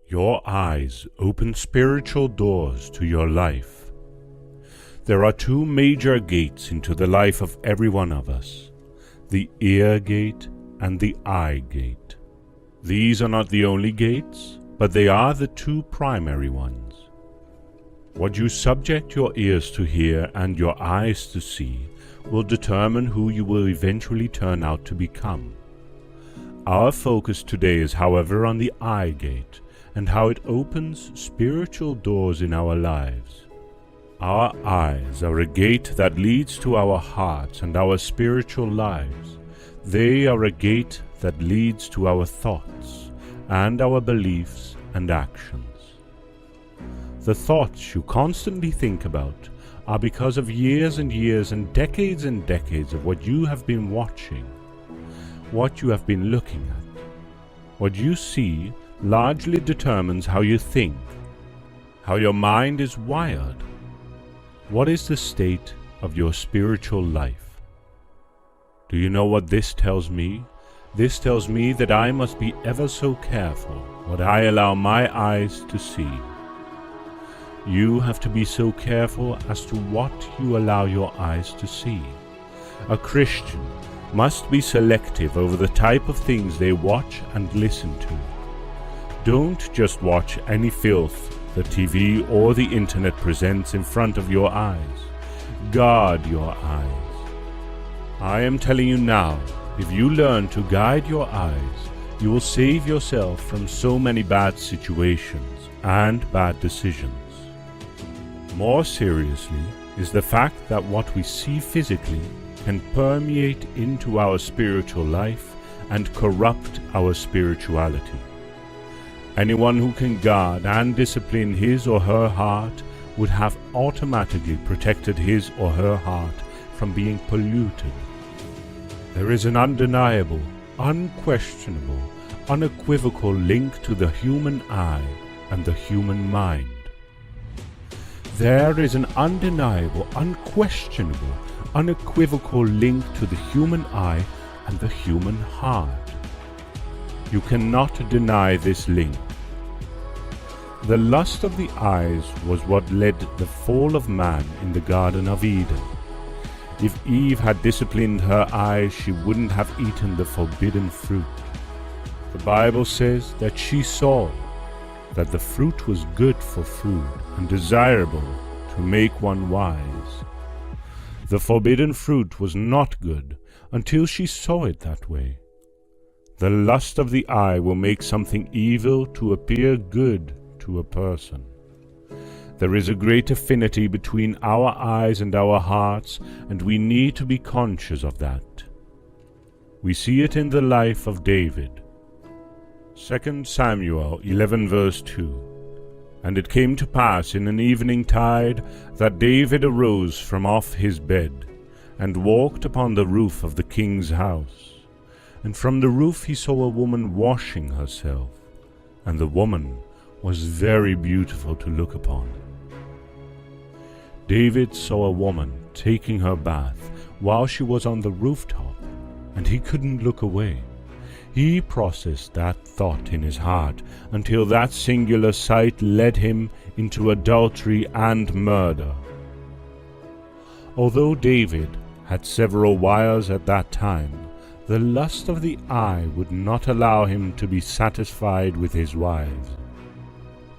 Your eyes open spiritual doors to your life. There are two major gates into the life of every one of us, the ear gate and the eye gate. These are not the only gates, but they are the two primary ones. What you subject your ears to hear and your eyes to see will determine who you will eventually turn out to become. Our focus today is, however, on the eye gate and how it opens spiritual doors in our lives. Our eyes are a gate that leads to our hearts and our spiritual lives. They are a gate that leads to our thoughts and our beliefs and actions. The thoughts you constantly think about are because of years and years and decades of what you have been watching, what you have been looking at. What you see largely determines how you think, how your mind is wired. What is the state of your spiritual life? Do you know what this tells me? This tells me that I must be ever so careful what I allow my eyes to see. You have to be so careful as to what you allow your eyes to see. A Christian must be selective over the type of things they watch and listen to. Don't just watch any filth the TV or the internet presents in front of your eyes. Guard your eyes. I am telling you now, if you learn to guide your eyes, you will save yourself from so many bad situations and bad decisions. More seriously is the fact that what we see physically can permeate into our spiritual life and corrupt our spirituality. Anyone who can guard and discipline his or her heart would have automatically protected his or her heart from being polluted. There is an undeniable, unquestionable, unequivocal link to the human eye and the human mind. There is an undeniable, unquestionable, unequivocal link to the human eye and the human heart. You cannot deny this link. The lust of the eyes was what led the fall of man in the Garden of Eden. If Eve had disciplined her eyes, she wouldn't have eaten the forbidden fruit. The Bible says that she saw that the fruit was good for food and desirable to make one wise. The forbidden fruit was not good until she saw it that way. The lust of the eye will make something evil to appear good to a person. There is a great affinity between our eyes and our hearts, and we need to be conscious of that. We see it in the life of David. 2 Samuel 11 verse 2. And it came to pass in an evening tide that David arose from off his bed, and walked upon the roof of the king's house. And from the roof he saw a woman washing herself, and the woman was very beautiful to look upon. David saw a woman taking her bath while she was on the rooftop, and he couldn't look away. He processed that thought in his heart until that singular sight led him into adultery and murder. Although David had several wives at that time, the lust of the eye would not allow him to be satisfied with his wives.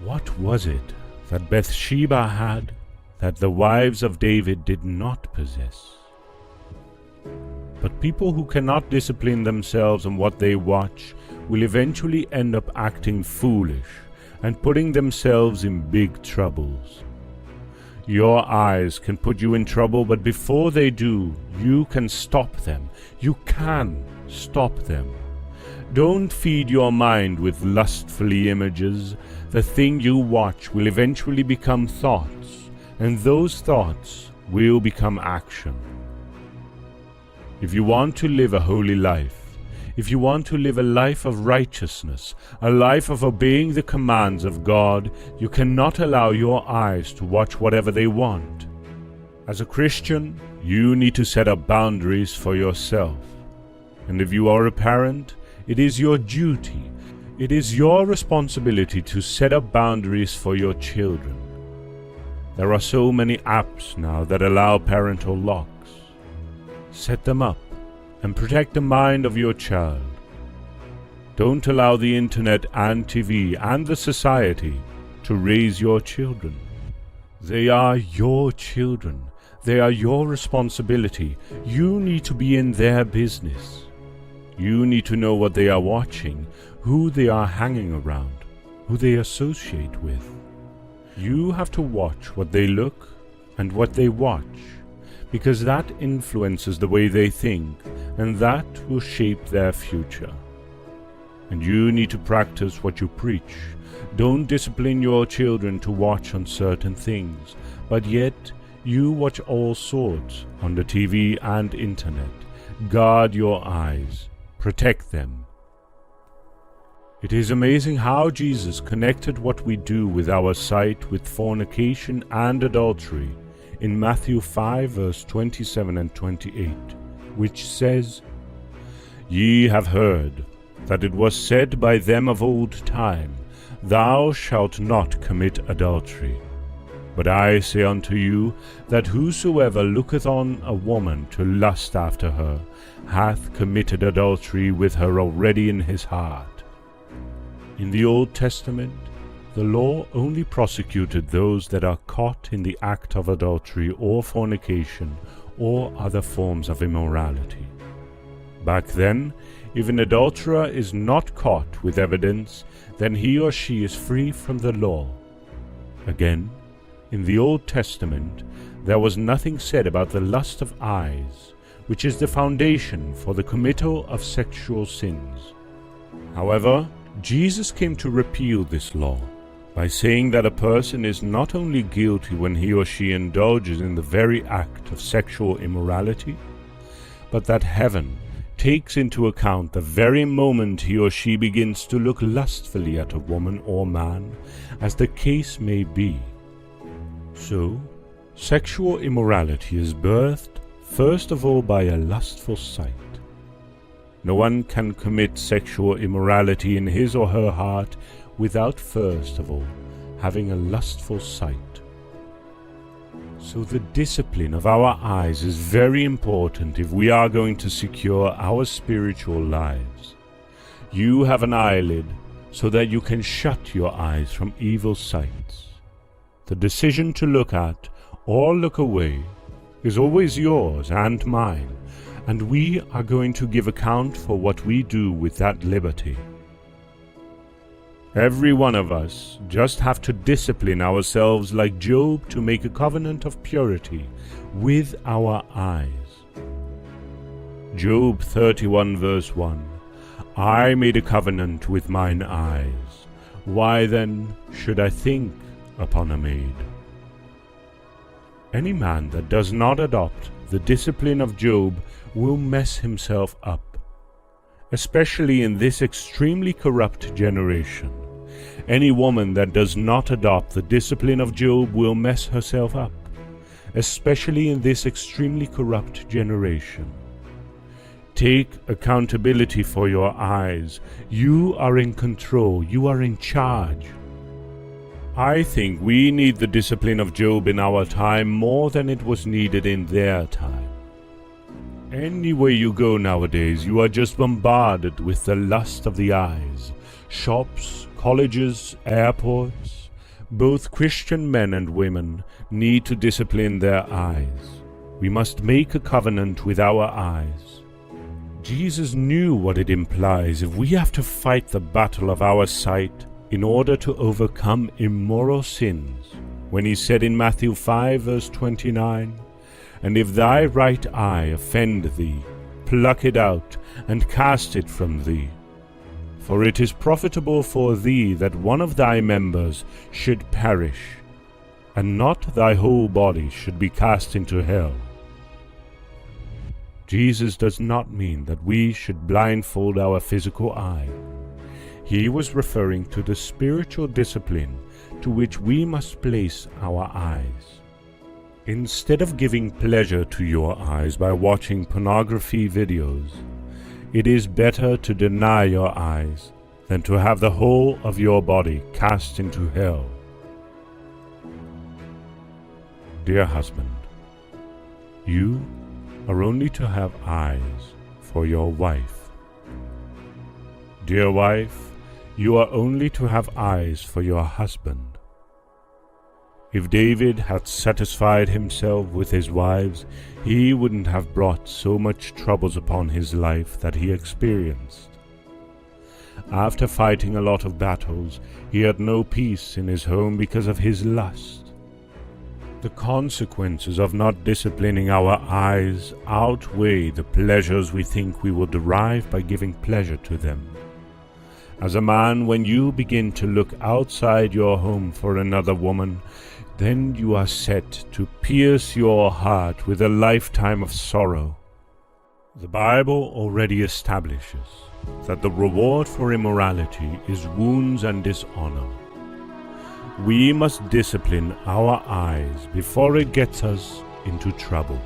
What was it that Bathsheba had that the wives of David did not possess? But people who cannot discipline themselves on what they watch will eventually end up acting foolish and putting themselves in big troubles. Your eyes can put you in trouble, but before they do, you can stop them. You can stop them. Don't feed your mind with lustfully images. The thing you watch will eventually become thoughts, and those thoughts will become action. If you want to live a holy life, if you want to live a life of righteousness, a life of obeying the commands of God, you cannot allow your eyes to watch whatever they want. As a Christian, you need to set up boundaries for yourself. And if you are a parent, it is your duty, It is your responsibility to set up boundaries for your children. There are so many apps now that allow parental locks. Set them up and protect the mind of your child. Don't allow the internet and TV and the society to raise your children. They are your children. They are your responsibility. You need to be in their business. You need to know what they are watching, who they are hanging around, who they associate with. You have to watch what they look and what they watch, because that influences the way they think, and that will shape their future. And you need to practice what you preach. Don't discipline your children to watch on certain things, but yet you watch all sorts on the TV and internet. Guard your eyes. Protect them. It is amazing how Jesus connected what we do with our sight with fornication and adultery in Matthew 5 verse 27 and 28, which says, "Ye have heard that it was said by them of old time, Thou shalt not commit adultery. But I say unto you, that whosoever looketh on a woman to lust after her, hath committed adultery with her already in his heart." In the Old Testament, the law only prosecuted those that are caught in the act of adultery or fornication or other forms of immorality. Back then, if an adulterer is not caught with evidence, then he or she is free from the law. Again, in the Old Testament, there was nothing said about the lust of eyes, which is the foundation for the committal of sexual sins. However, Jesus came to repeal this law by saying that a person is not only guilty when he or she indulges in the very act of sexual immorality, but that heaven takes into account the very moment he or she begins to look lustfully at a woman or man, as the case may be. So, sexual immorality is birthed first of all by a lustful sight. No one can commit sexual immorality in his or her heart without first of all having a lustful sight. So the discipline of our eyes is very important if we are going to secure our spiritual lives. You have an eyelid so that you can shut your eyes from evil sights. The decision to look at or look away is always yours and mine, and we are going to give account for what we do with that liberty. Every one of us just have to discipline ourselves like Job to make a covenant of purity with our eyes. Job 31 verse 1, "I made a covenant with mine eyes. Why then should I think upon a maid?" Any man that does not adopt the discipline of Job will mess himself up, especially in this extremely corrupt generation. Any woman that does not adopt the discipline of Job will mess herself up, especially in this extremely corrupt generation. Take accountability for your eyes. You are in control. You are in charge. I think we need the discipline of Job in our time more than it was needed in their time. Anywhere you go nowadays, you are just bombarded with the lust of the eyes. Shops, colleges, airports. Both Christian men and women need to discipline their eyes. We must make a covenant with our eyes. Jesus knew what it implies if we have to fight the battle of our sight in order to overcome immoral sins, when he said in Matthew 5 verse 29, "And if thy right eye offend thee, pluck it out, and cast it from thee. For it is profitable for thee that one of thy members should perish, and not thy whole body should be cast into hell." Jesus does not mean that we should blindfold our physical eye. He was referring to the spiritual discipline to which we must place our eyes. Instead of giving pleasure to your eyes by watching pornography videos, it is better to deny your eyes than to have the whole of your body cast into hell. Dear husband, you are only to have eyes for your wife. Dear wife, you are only to have eyes for your husband. If David had satisfied himself with his wives, he wouldn't have brought so much troubles upon his life that he experienced. After fighting a lot of battles, he had no peace in his home because of his lust. The consequences of not disciplining our eyes outweigh the pleasures we think we will derive by giving pleasure to them. As a man, when you begin to look outside your home for another woman, then you are set to pierce your heart with a lifetime of sorrow. The Bible already establishes that the reward for immorality is wounds and dishonor. We must discipline our eyes before it gets us into trouble.